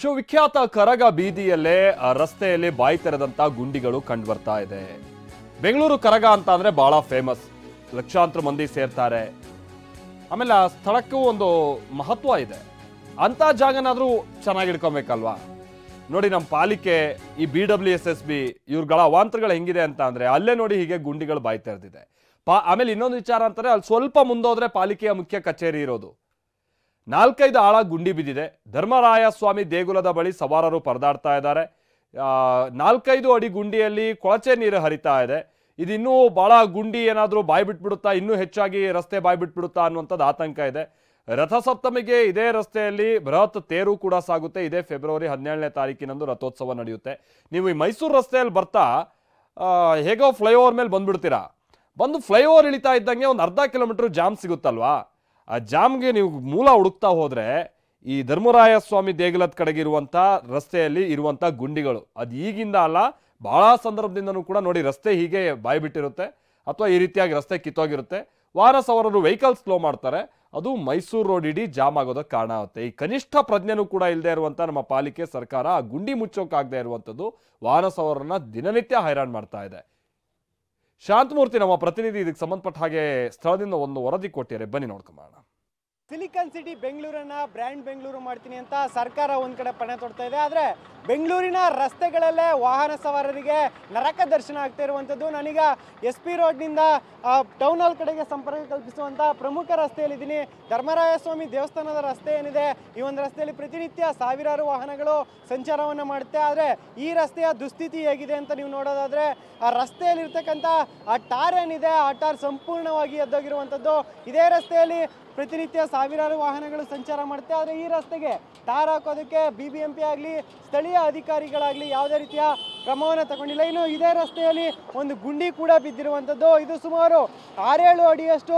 ವಿಶ್ವವಿಖ್ಯಾತ ಕರಗ ಬೀದಿಯಲ್ಲೇ ರಸ್ತೆಯಲ್ಲಿ ಬಾಯಿ ತೆರೆದಂತ ಗುಂಡಿಗಳು ಕಂಡು ಬರ್ತಾ ಇದೆ. ಬೆಂಗಳೂರು ಕರಗ ಅಂತ ಅಂದ್ರೆ ಬಹಳ ಫೇಮಸ್, ಲಕ್ಷಾಂತರ ಮಂದಿ ಸೇರ್ತಾರೆ. ಆಮೇಲೆ ಆ ಸ್ಥಳಕ್ಕೂ ಒಂದು ಮಹತ್ವ ಇದೆ. ಅಂತ ಜಾಗನಾದ್ರೂ ಚೆನ್ನಾಗಿ ಇಟ್ಕೊಬೇಕಲ್ವಾ? ನೋಡಿ, ನಮ್ಮ ಪಾಲಿಕೆ ಈ BWSSB ಇವ್ರಗಳ ಅವಾಂತರಗಳು ಹೆಂಗಿದೆ ಅಂತ ಅಂದ್ರೆ ಅಲ್ಲೇ ನೋಡಿ ಹೀಗೆ ಗುಂಡಿಗಳು ಬಾಯಿ ತೆರೆದಿದೆ. ಆಮೇಲೆ ಇನ್ನೊಂದು ವಿಚಾರ ಅಂತಾರೆ, ಅಲ್ಲಿ ಸ್ವಲ್ಪ ಮುಂದೋದ್ರೆ ಪಾಲಿಕೆಯ ಮುಖ್ಯ ಕಚೇರಿ ಇರೋದು. 4-5 ಆಳ ಗುಂಡಿ ಬಿದ್ದಿದೆ. ಧರ್ಮರಾಯ ಸ್ವಾಮಿ ದೇಗುಲದ ಬಳಿ ಸವಾರರು ಪರದಾಡ್ತಾ ಇದ್ದಾರೆ. 4-5 ಅಡಿ ಗುಂಡಿಯಲ್ಲಿ ಕೊಳಚೆ ನೀರು ಹರಿತಾ ಇದೆ. ಇದಿನ್ನೂ ಬಹಳ ಗುಂಡಿ ಏನಾದರೂ ಬಾಯಿ ಬಿಟ್ಬಿಡುತ್ತಾ, ಇನ್ನೂ ಹೆಚ್ಚಾಗಿ ರಸ್ತೆ ಬಾಯಿ ಬಿಟ್ಬಿಡುತ್ತಾ ಅನ್ನುವಂಥದ್ದು ಆತಂಕ ಇದೆ. ರಥಸಪ್ತಮಿಗೆ ಇದೇ ರಸ್ತೆಯಲ್ಲಿ ಬೃಹತ್ ತೇರು ಕೂಡ ಸಾಗುತ್ತೆ. ಇದೇ ಫೆಬ್ರವರಿ 17ನೇ ತಾರೀಕಿನಂದು ರಥೋತ್ಸವ ನಡೆಯುತ್ತೆ. ನೀವು ಈ ಮೈಸೂರು ರಸ್ತೆಯಲ್ಲಿ ಬರ್ತಾ ಹೇಗೋ ಫ್ಲೈಓವರ್ ಮೇಲೆ ಬಂದ್ಬಿಡ್ತೀರಾ. ಬಂದು ಫ್ಲೈಓವರ್ ಇಳಿತಾ ಇದ್ದಂಗೆ ಒಂದು ಅರ್ಧ ಕಿಲೋಮೀಟರ್ ಜಾಮ್ ಸಿಗುತ್ತಲ್ವಾ? ಆ ಜಾಮ್ಗೆ ನೀವು ಮೂಲ ಹುಡುಕ್ತಾ ಹೋದ್ರೆ ಈ ಧರ್ಮರಾಯ ಸ್ವಾಮಿ ದೇಗುಲದ ಕಡೆಗೆ ಇರುವಂಥ ರಸ್ತೆಯಲ್ಲಿ ಇರುವಂಥ ಗುಂಡಿಗಳು ಅದು ಈಗಿಂದ ಅಲ್ಲ, ಬಹಳ ಸಂದರ್ಭದಿಂದನೂ ಕೂಡ ನೋಡಿ ರಸ್ತೆ ಹೀಗೆ ಬಾಯಿ ಬಿಟ್ಟಿರುತ್ತೆ ಅಥವಾ ಈ ರೀತಿಯಾಗಿ ರಸ್ತೆ ಕಿತ್ತೋಗಿರುತ್ತೆ. ವಾಹನ ಸವಾರರು ವೆಹಿಕಲ್ ಸ್ಲೋ ಮಾಡ್ತಾರೆ, ಅದು ಮೈಸೂರು ರೋಡ್ ಇಡೀ ಜಾಮ್ ಆಗೋದಕ್ಕೆ ಕಾರಣ ಆಗುತ್ತೆ. ಈ ಕನಿಷ್ಠ ಪ್ರಜ್ಞೆನೂ ಕೂಡ ಇಲ್ಲದೆ ಇರುವಂಥ ನಮ್ಮ ಪಾಲಿಕೆ ಸರ್ಕಾರ ಆ ಗುಂಡಿ ಮುಚ್ಚೋಕ್ಕಾಗದೆ ಇರುವಂಥದ್ದು ವಾಹನ ಸವಾರರನ್ನ ದಿನನಿತ್ಯ ಹೈರಾಣ ಮಾಡ್ತಾ ಇದೆ. ಶಾಂತಮೂರ್ತಿ ನಮ್ಮ ಪ್ರತಿನಿಧಿ ಇದಕ್ಕೆ ಸಂಬಂಧಪಟ್ಟ ಹಾಗೆ ಸ್ಥಳದಿಂದ ಒಂದು ವರದಿ ಕೊಟ್ಟಿದ್ದಾರೆ, ಬನ್ನಿ ನೋಡ್ಕೊಂಬೋಣ. ಸಿಲಿಕಾನ್ ಸಿಟಿ ಬೆಂಗಳೂರನ್ನ ಬ್ರ್ಯಾಂಡ್ ಬೆಂಗಳೂರು ಮಾಡ್ತೀನಿ ಅಂತ ಸರ್ಕಾರ ಒಂದ್ ಕಡೆ ಪಣ ತೊಡ್ತಾ ಇದೆ. ಆದ್ರೆ ಬೆಂಗಳೂರಿನ ರಸ್ತೆಗಳಲ್ಲೇ ವಾಹನ ಸವಾರರಿಗೆ ನರಕ ದರ್ಶನ ಆಗ್ತಾ ಇರುವಂಥದ್ದು. ನಾನೀಗ SP ರೋಡ್ನಿಂದ ಟೌನ್ ಹಾಲ್ ಕಡೆಗೆ ಸಂಪರ್ಕ ಕಲ್ಪಿಸುವಂಥ ಪ್ರಮುಖ ರಸ್ತೆಯಲ್ಲಿದ್ದೀನಿ. ಧರ್ಮರಾಯ ಸ್ವಾಮಿ ದೇವಸ್ಥಾನದ ರಸ್ತೆ ಏನಿದೆ, ಈ ಒಂದು ರಸ್ತೆಯಲ್ಲಿ ಪ್ರತಿನಿತ್ಯ ಸಾವಿರಾರು ವಾಹನಗಳು ಸಂಚಾರವನ್ನು ಮಾಡುತ್ತೆ. ಆದರೆ ಈ ರಸ್ತೆಯ ದುಸ್ಥಿತಿ ಹೇಗಿದೆ ಅಂತ ನೀವು ನೋಡೋದಾದ್ರೆ, ಆ ರಸ್ತೆಯಲ್ಲಿರ್ತಕ್ಕಂಥ ಆ ಟಾರ್ ಏನಿದೆ, ಆ ಟಾರ್ ಸಂಪೂರ್ಣವಾಗಿ ಎದ್ದೋಗಿರುವಂಥದ್ದು. ಇದೇ ರಸ್ತೆಯಲ್ಲಿ ಪ್ರತಿನಿತ್ಯ ಸಾವಿರಾರು ವಾಹನಗಳು ಸಂಚಾರ ಮಾಡುತ್ತೆ. ಆದರೆ ಈ ರಸ್ತೆಗೆ ಟಾರ್ ಹಾಕೋದಕ್ಕೆ BBMP ಆಗಲಿ ಸ್ಥಳೀಯ ಅಧಿಕಾರಿಗಳಾಗಲಿ ಯಾವುದೇ ರೀತಿಯ ಕ್ರಮವನ್ನು ತಗೊಂಡಿಲ್ಲ. ಇನ್ನು ಇದೇ ರಸ್ತೆಯಲ್ಲಿ ಒಂದು ಗುಂಡಿ ಕೂಡ ಬಿದ್ದಿರುವಂಥದ್ದು. ಇದು ಸುಮಾರು 6-7 ಅಡಿಯಷ್ಟು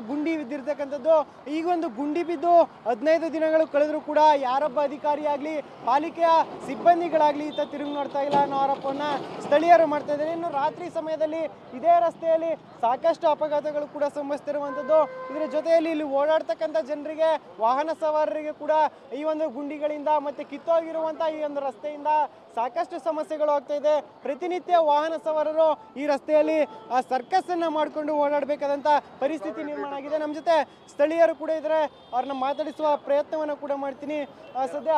ಗುಂಡಿ ಬಿದ್ದಿರ್ತಕ್ಕಂಥದ್ದು. ಈಗೊಂದು ಗುಂಡಿ ಬಿದ್ದು 15 ದಿನಗಳು ಕಳೆದರೂ ಕೂಡ ಯಾರೊಬ್ಬ ಅಧಿಕಾರಿ ಆಗಲಿ ಪಾಲಿಕೆಯ ಸಿಬ್ಬಂದಿಗಳಾಗಲಿ ಈತ ತಿರುಗಿ ನೋಡ್ತಾ ಇಲ್ಲ ಅನ್ನೋ ಆರೋಪವನ್ನು ಸ್ಥಳೀಯರು ಮಾಡ್ತಾ ಇದ್ದಾರೆ. ಇನ್ನು ರಾತ್ರಿ ಸಮಯದಲ್ಲಿ ಇದೇ ರಸ್ತೆಯಲ್ಲಿ ಸಾಕಷ್ಟು ಅಪಘಾತಗಳು ಕೂಡ ಸಂಭವಿಸ್ತಿರುವಂಥದ್ದು. ಇದರ ಜೊತೆಯಲ್ಲಿ ಇಲ್ಲಿ ಓಡಾಡ್ತಕ್ಕಂಥ ಜನರಿಗೆ, ವಾಹನ ಸವಾರರಿಗೆ ಕೂಡ ಈ ಒಂದು ಗುಂಡಿಗಳಿಂದ ಮತ್ತೆ ಕಿತ್ತೋಗಿರುವಂಥ ಈ ಒಂದು ರಸ್ತೆಯಿಂದ ಸಾಕಷ್ಟು ಸಮಸ್ಯೆಗಳು ಆಗ್ತಾ ಇದೆ. ಪ್ರತಿನಿತ್ಯ ವಾಹನ ಸವಾರರು ಈ ರಸ್ತೆಯಲ್ಲಿ ಸರ್ಕಸ್ ಅನ್ನ ಮಾಡಿಕೊಂಡು ಓಡಾಡಬೇಕಾದಂಥ ಪರಿಸ್ಥಿತಿ ನಿರ್ಮಾಣ ಆಗಿದೆ. ನಮ್ಮ ಜೊತೆ ಸ್ಥಳೀಯರು ಕೂಡ ಇದ್ದಾರೆ, ಅವ್ರನ್ನ ಮಾತಾಡಿಸುವ ಪ್ರಯತ್ನವನ್ನು ಕೂಡ ಮಾಡ್ತೀನಿ. ಸದ್ಯ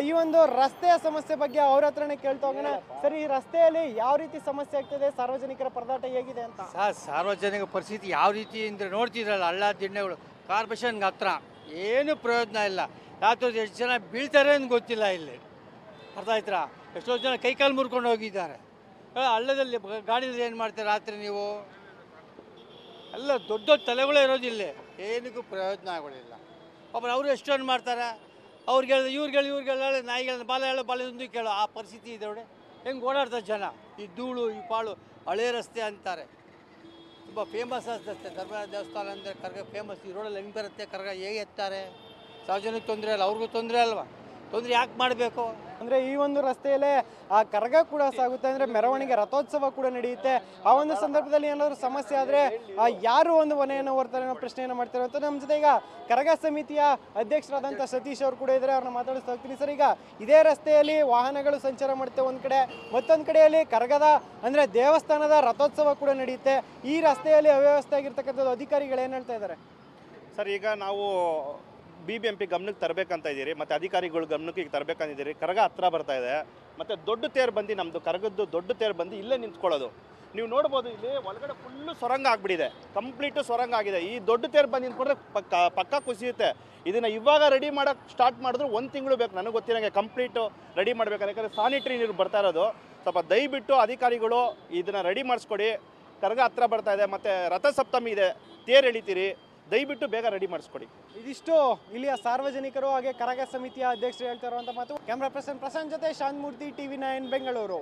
ಈ ಒಂದು ರಸ್ತೆಯ ಸಮಸ್ಯೆ ಬಗ್ಗೆ ಅವ್ರ ಹತ್ರನೇ ಕೇಳ್ತಾ ಹೋಗೋಣ. ಸರಿ, ಈ ರಸ್ತೆಯಲ್ಲಿ ಯಾವ ರೀತಿ ಸಮಸ್ಯೆ ಆಗ್ತದೆ, ಸಾರ್ವಜನಿಕರ ಪರದಾಟ ಹೇಗಿದೆ ಅಂತ? ಸಾರ್ವಜನಿಕ ಪರಿಸ್ಥಿತಿ ಯಾವ ರೀತಿ ಅಂದರೆ ನೋಡ್ತಿದ್ರಲ್ಲ, ಹಳ್ಳ ದಿಣ್ಣೆಗಳು ಕಾರ್ಪೊರೇಷನ್ಗೆ ಹತ್ರ ಏನು ಪ್ರಯೋಜನ ಇಲ್ಲ. ರಾತ್ರಿ ಎಷ್ಟು ಜನ ಬೀಳ್ತಾರೆ ಅಂತ ಗೊತ್ತಿಲ್ಲ. ಇಲ್ಲಿ ಅರ್ಥ ಆಯ್ತಾ? ಎಷ್ಟೋ ಜನ ಕೈಕಾಲು ಮುರ್ಕೊಂಡು ಹೋಗಿದ್ದಾರೆ. ಹಳ್ಳದಲ್ಲಿ ಗಾಡಿಯಲ್ಲಿ ಏನು ಮಾಡ್ತಾರೆ ರಾತ್ರಿ ನೀವು? ಎಲ್ಲ ದೊಡ್ಡ ದೊಡ್ಡ ತಲೆಗಳೇ ಇರೋದಿಲ್ಲ, ಏನಕ್ಕೂ ಪ್ರಯೋಜನ ಆಗೋದಿಲ್ಲ. ಒಬ್ಬರು ಅವರು ಎಷ್ಟೊಂದು ಮಾಡ್ತಾರೆ, ಅವ್ರಿಗೆ ಇವ್ರಿಗೆ ನಾಯಿಗಳನ್ನ ಬಾಲೆಂದು ಕೇಳೋ ಆ ಪರಿಸ್ಥಿತಿ ಇದೆ ನೋಡಿ. ಹೆಂಗೆ ಓಡಾಡ್ತಾರೆ ಜನ, ಈ ಧೂಳು ಈ ಪಾಳು. ಹಳೆ ರಸ್ತೆ ಅಂತಾರೆ, ತುಂಬ ಫೇಮಸ್ ರಸ್ತೆ. ಧರ್ಮರಾಯ ದೇವಸ್ಥಾನ ಅಂದರೆ ಕರ್ಗ ಫೇಮಸ್. ಈ ರೋಡಲ್ಲಿ ಹೆಂಗೆ ಬರುತ್ತೆ ಕರ್ಗ, ಹೇಗೆ ಎತ್ತಾರೆ? ಸಾರ್ವಜನಿಕ ತೊಂದರೆ ಅಲ್ಲ, ಅವ್ರಿಗೂ ತೊಂದರೆ ಅಲ್ವಾ? ತೊಂದರೆ ಯಾಕೆ ಮಾಡಬೇಕು ಅಂದರೆ ಈ ಒಂದು ರಸ್ತೆಯಲ್ಲೇ ಆ ಕರಗ ಕೂಡ ಸಾಗುತ್ತೆ, ಅಂದರೆ ಮೆರವಣಿಗೆ ರಥೋತ್ಸವ ಕೂಡ ನಡೆಯುತ್ತೆ. ಆ ಒಂದು ಸಂದರ್ಭದಲ್ಲಿ ಏನಾದರೂ ಸಮಸ್ಯೆ ಆದರೆ ಯಾರು ಒಂದು ಹೊಣೆಯನ್ನು ಹೊರ್ತಾರೆ ಅನ್ನೋ ಪ್ರಶ್ನೆಯನ್ನು ಮಾಡ್ತಾರೆ ಅಂತ. ನಮ್ಮ ಜೊತೆ ಈಗ ಕರಗ ಸಮಿತಿಯ ಅಧ್ಯಕ್ಷರಾದಂಥ ಸತೀಶ್ ಅವರು ಕೂಡ ಇದ್ದಾರೆ, ಅವ್ರನ್ನ ಮಾತಾಡಿಸ್ತಾ ಹೋಗ್ತೀನಿ. ಸರ್, ಈಗ ಇದೇ ರಸ್ತೆಯಲ್ಲಿ ವಾಹನಗಳು ಸಂಚಾರ ಮಾಡುತ್ತೆ ಒಂದು ಕಡೆ, ಮತ್ತೊಂದು ಕಡೆಯಲ್ಲಿ ಕರಗದ ಅಂದರೆ ದೇವಸ್ಥಾನದ ರಥೋತ್ಸವ ಕೂಡ ನಡೆಯುತ್ತೆ. ಈ ರಸ್ತೆಯಲ್ಲಿ ಅವ್ಯವಸ್ಥೆ ಆಗಿರ್ತಕ್ಕಂಥದ್ದು ಅಧಿಕಾರಿಗಳು ಏನು ಹೇಳ್ತಾ ಇದ್ದಾರೆ? ಸರ್, ಈಗ ನಾವು BBMP ಗಮನಕ್ಕೆ ತರಬೇಕಂತ ಇದ್ದೀರಿ, ಮತ್ತು ಅಧಿಕಾರಿಗಳು ಗಮನಕ್ಕೆ ಈಗ ತರಬೇಕಂತಿದ್ದೀರಿ. ಕರಗ ಹತ್ರ ಬರ್ತಾ ಇದೆ, ಮತ್ತು ದೊಡ್ಡ ತೇರು ಬಂದು ನಮ್ಮದು ಕರಗದ್ದು ದೊಡ್ಡ ತೇರು ಬಂದು ಇಲ್ಲೇ ನಿಂತ್ಕೊಳ್ಳೋದು. ನೀವು ನೋಡ್ಬೋದು, ಇಲ್ಲಿ ಒಳಗಡೆ ಫುಲ್ಲು ಸೊರಂಗ ಆಗಿಬಿಟ್ಟಿದೆ, ಕಂಪ್ಲೀಟು ಸೊರಂಗ ಆಗಿದೆ. ಈ ದೊಡ್ಡ ತೇರು ಬಂದು ನಿಂತ್ಕೊಂಡ್ರೆ ಪಕ್ಕ ಕುಸಿಯುತ್ತೆ. ಇದನ್ನು ಇವಾಗ ರೆಡಿ ಮಾಡೋಕ್ಕೆ ಸ್ಟಾರ್ಟ್ ಮಾಡಿದ್ರು 1 ತಿಂಗಳು ಬೇಕು ನನಗೆ ಗೊತ್ತಿರೋಂಗೆ ಕಂಪ್ಲೀಟು ರೆಡಿ ಮಾಡಬೇಕಾದ್ರೆ. ಯಾಕಂದರೆ ಸಾನಿಟ್ರಿ ನೀರು ಬರ್ತಾ ಇರೋದು. ಸ್ವಲ್ಪ ದಯವಿಟ್ಟು ಅಧಿಕಾರಿಗಳು ಇದನ್ನು ರೆಡಿ ಮಾಡಿಸ್ಕೊಡಿ. ಕರಗ ಹತ್ರ ಬರ್ತಾ ಇದೆ, ಮತ್ತು ರಥಸಪ್ತಮಿ ಇದೆ, ತೇರು ಎಳಿತೀರಿ, ದಯವಿಟ್ಟು ಬೇಗ ರೆಡಿ ಮಾಡಿಸ್ಕೊಡಿ. ಇದಿಷ್ಟು ಇಲ್ಲಿಯ ಸಾರ್ವಜನಿಕರು ಹಾಗೆ ಕರಗ ಸಮಿತಿಯ ಅಧ್ಯಕ್ಷರು ಹೇಳ್ತಾ ಇರುವಂಥ ಮಾತು. ಕ್ಯಾಮ್ರಾ ಪರ್ಸನ್ ಪ್ರಶಾಂತ್ ಜೊತೆ ಶಾಂತಮೂರ್ತಿ, TV9 ಬೆಂಗಳೂರು.